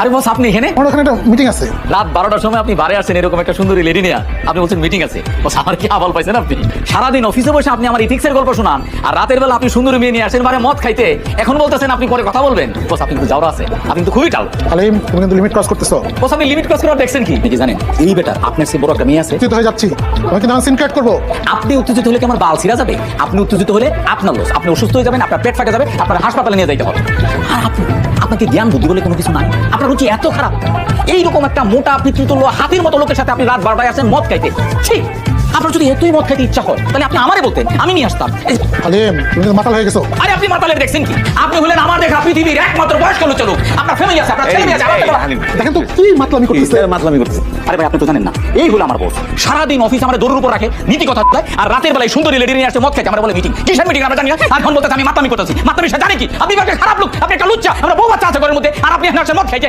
আরে বস আপনি এখানে? আমার ওখানে একটা মিটিং আছে। রাত 12টার সময় আপনি বারে আসছেন এরকম একটা সুন্দরী লেডি নিয়ে, আপনি বলছেন মিটিং আছে। বস আমার কি আবাল পাইছেন আপনি? সারাদিন অফিসে বসে আপনি আমার ইথিক্সের গল্প শোনান, আর রাতের বেলা আপনি সুন্দরী মেয়ে নিয়ে আসেন বারে মদ খাইতে, এখন বলতেছেন আপনি পরে কথা বলবেন। বস আপনি কিন্তু যাওয়া আছে, আপনি কিন্তু খুবই টাল। আলিম, তুমি কিন্তু লিমিট ক্রস করতেছো। বস আপনি লিমিট ক্রস করার দেখছেন কি? আপনি কি জানেন এই বেটার আপনার সে বড় একটা মেয়ে আছে? উত্তেজিত হয়ে যাচ্ছি, আমি কিন্তু সিন কাট করবো। আপনি উত্তেজিত হলে কি আমার বাল ছিঁড়া যাবে? আপনি উত্তেজিত হলে আপনার লস, আপনি অসুস্থ হয়ে যাবেন, আপনার পেট ফাটা যাবে, আপনার হাসপাতালে নিয়ে যাইতে হবে। আর আপনি, আপনাকে জ্ঞান বুদ্ধি বলে কোনো কিছু নাই, আপনার রুচি এত খারাপ। এইরকম একটা মোটা পিতৃতুল্য হাতির মতো লোকের সাথে আপনি রাত 12টায় আসেন মদ খাইতে। ঠিক, আপনার যদি এতই মদ খাইতে ইচ্ছা হয় তাহলে আপনি আমারে বলতেন, আমি নিয়ে আসতাম। আলিম, তুমি কিন্তু মাতাল হয়ে গেছো। আরে আপনি মাতালের দেখছেন কি? আপনি হলেন আমার দেখা পৃথিবীর একমাত্র বয়স্ক লোক। আপনার ফ্যামিলি আছে, আপনার ছেলে মেয়ে আছে, দেখেন তো কি মাতলামি করতেছে। মাতলামি করতেছে। আরে ভাই আপনি তো জানেন না, এই হলো আমার বস। সারাদিন অফিস আমার দৌড়ের উপর রাখে, নীতি কথা দেয়, আর রাতের বেলায় সুন্দরী লেডি নিয়ে আসছে মদ খাইতে, আমরা বলে মিটিং। কিসের মিটিং আমরা জানি না, আর ফোন বলতেছে আমি মাতলামি করতেছি। মাতলামি সে জানে কি? আপনি একটা খারাপ লোক, আপনি একটা লুচ্চা, আমরা বউ বাচ্চা আছে ঘরের মধ্যে, আর আপনি আসছেন মদ খাইতে।